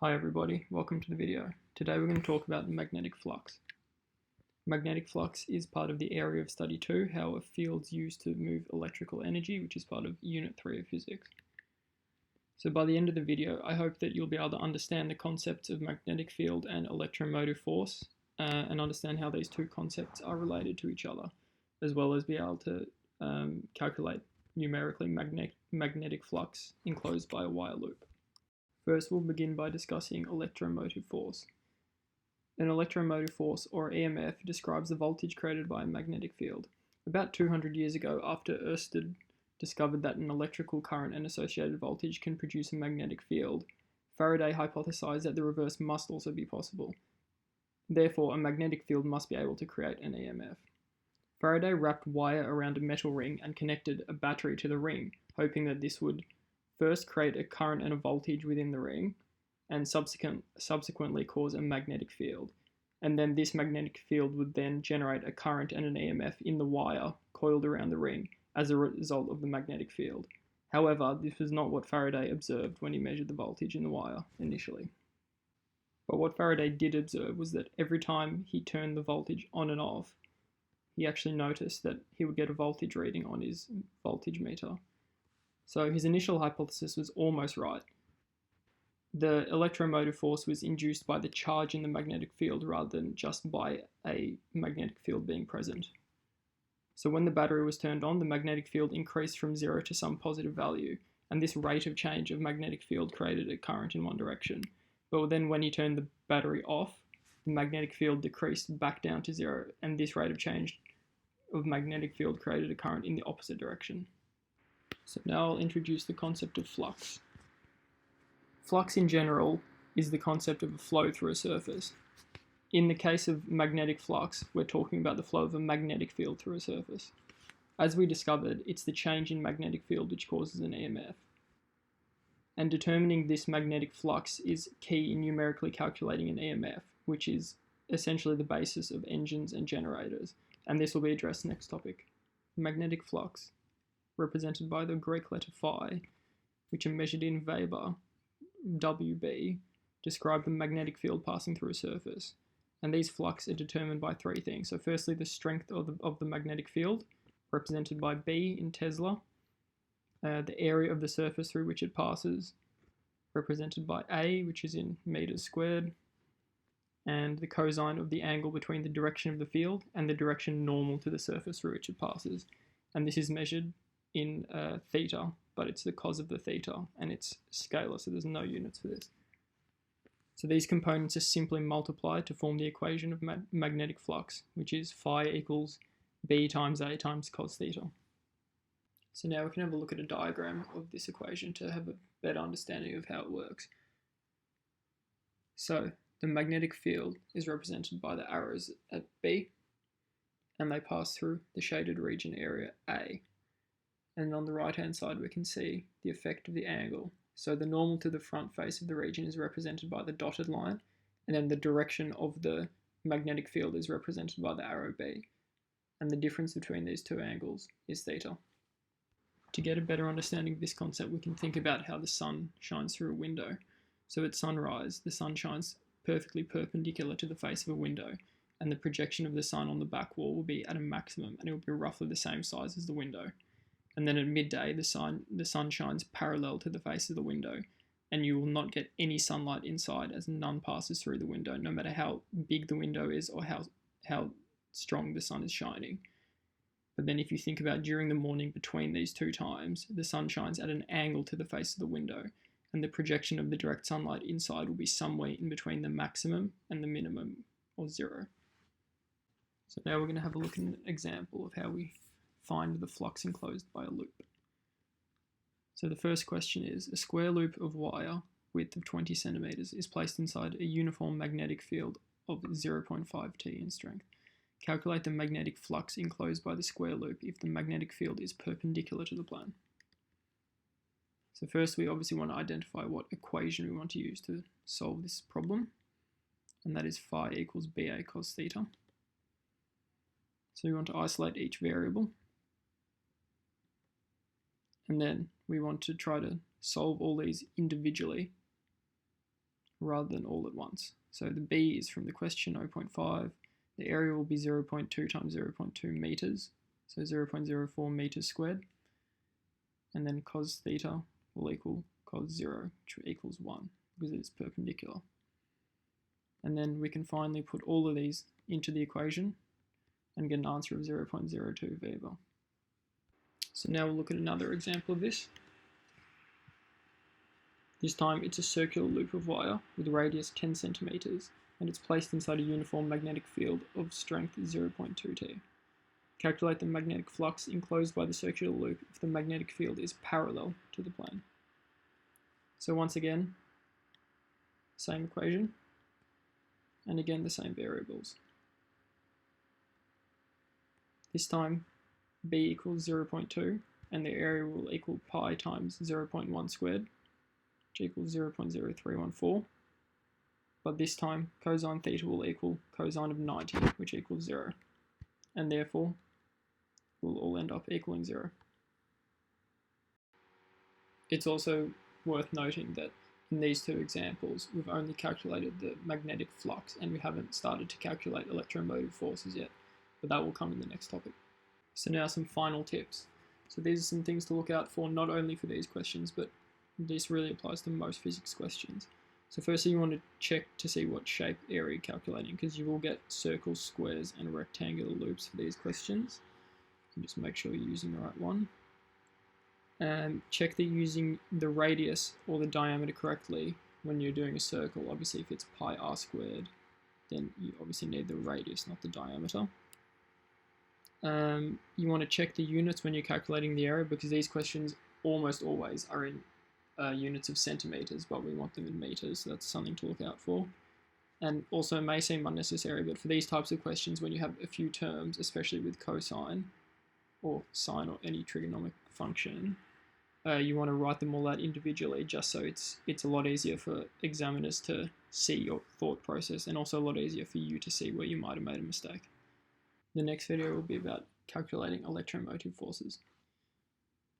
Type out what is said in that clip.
Hi everybody, welcome to the video. Today we're going to talk about magnetic flux. Magnetic flux is part of the area of study 2, how a field's used to move electrical energy, which is part of Unit 3 of Physics. So by the end of the video, I hope that you'll be able to understand the concepts of magnetic field and electromotive force, and understand how these two concepts are related to each other, as well as be able to calculate numerically magnetic flux enclosed by a wire loop. First, we'll begin by discussing electromotive force. An electromotive force, or EMF, describes the voltage created by a magnetic field. About 200 years ago, after AoS2 discovered that an electrical current and associated voltage can produce a magnetic field, Faraday hypothesized that the reverse must also be possible. Therefore, a magnetic field must be able to create an EMF. Faraday wrapped wire around a metal ring and connected a battery to the ring, hoping that this would first create a current and a voltage within the ring, and subsequently cause a magnetic field. And then this magnetic field would then generate a current and an EMF in the wire coiled around the ring as a result of the magnetic field. However, this was not what Faraday observed when he measured the voltage in the wire initially. But what Faraday did observe was that every time he turned the voltage on and off, he actually noticed that he would get a voltage reading on his voltage meter. So his initial hypothesis was almost right. The electromotive force was induced by the charge in the magnetic field rather than just by a magnetic field being present. So when the battery was turned on, the magnetic field increased from 0 to some positive value, and this rate of change of magnetic field created a current in one direction. But then when you turned the battery off, the magnetic field decreased back down to 0, and this rate of change of magnetic field created a current in the opposite direction. So now I'll introduce the concept of flux. Flux in general is the concept of a flow through a surface. In the case of magnetic flux, we're talking about the flow of a magnetic field through a surface. As we discovered, it's the change in magnetic field which causes an EMF. And determining this magnetic flux is key in numerically calculating an EMF, which is essentially the basis of engines and generators. And this will be addressed next topic. Magnetic flux, represented by the Greek letter phi, which are measured in Weber, WB, describe the magnetic field passing through a surface. And these flux are determined by three things. So firstly, the strength of the magnetic field, represented by B in Tesla, the area of the surface through which it passes, represented by A, which is in meters squared, and the cosine of the angle between the direction of the field and the direction normal to the surface through which it passes. And this is measured in theta, but it's the cos of the theta, and it's scalar, so there's no units for this. So these components are simply multiplied to form the equation of magnetic flux, which is phi equals B times A times cos theta. So now we can have a look at a diagram of this equation to have a better understanding of how it works. So the magnetic field is represented by the arrows at B, and they pass through the shaded region area A. And on the right hand side we can see the effect of the angle. So the normal to the front face of the region is represented by the dotted line, and then the direction of the magnetic field is represented by the arrow B. And the difference between these two angles is theta. To get a better understanding of this concept, we can think about how the sun shines through a window. So at sunrise, the sun shines perfectly perpendicular to the face of a window, and the projection of the sun on the back wall will be at a maximum, and it will be roughly the same size as the window. And then at midday, the sun shines parallel to the face of the window, and you will not get any sunlight inside as none passes through the window, no matter how big the window is or how strong the sun is shining. But then if you think about during the morning between these two times, the sun shines at an angle to the face of the window, and the projection of the direct sunlight inside will be somewhere in between the maximum and the minimum, or 0. So now we're going to have a look at an example of how we find the flux enclosed by a loop. So the first question is, a square loop of wire, width of 20 centimeters, is placed inside a uniform magnetic field of 0.5 T in strength. Calculate the magnetic flux enclosed by the square loop if the magnetic field is perpendicular to the plane. So first we obviously want to identify what equation we want to use to solve this problem, and that is phi equals BA cos theta. So we want to isolate each variable, and then we want to try to solve all these individually rather than all at once. So the B is from the question 0.5. The area will be 0.2 times 0.2 meters, so 0.04 meters squared. And then cos theta will equal cos 0, which equals 1, because it's perpendicular. And then we can finally put all of these into the equation and get an answer of 0.02 Weber. So now we'll look at another example of this. This time it's a circular loop of wire with radius 10 centimeters, and it's placed inside a uniform magnetic field of strength 0.2 T. Calculate the magnetic flux enclosed by the circular loop if the magnetic field is parallel to the plane. So once again, same equation, and again the same variables. This time B equals 0.2, and the area will equal pi times 0.1 squared, which equals 0.0314. But this time cosine theta will equal cosine of 90, which equals 0. And therefore, will all end up equaling 0. It's also worth noting that in these two examples, we've only calculated the magnetic flux and we haven't started to calculate electromotive forces yet, but that will come in the next topic. So now some final tips. So these are some things to look out for, not only for these questions, but this really applies to most physics questions. So firstly, you want to check to see what shape area you're calculating, because you will get circles, squares, and rectangular loops for these questions. And just make sure you're using the right one. Check that you're using the radius or the diameter correctly when you're doing a circle. Obviously, if it's pi r squared, then you obviously need the radius, not the diameter. You want to check the units when you're calculating the area, because these questions almost always are in units of centimeters, but we want them in meters, so that's something to look out for. And also, it may seem unnecessary, but for these types of questions, when you have a few terms, especially with cosine or sine or any trigonomic function, you want to write them all out individually, just so it's a lot easier for examiners to see your thought process, and also a lot easier for you to see where you might have made a mistake. The next video will be about calculating electromotive forces.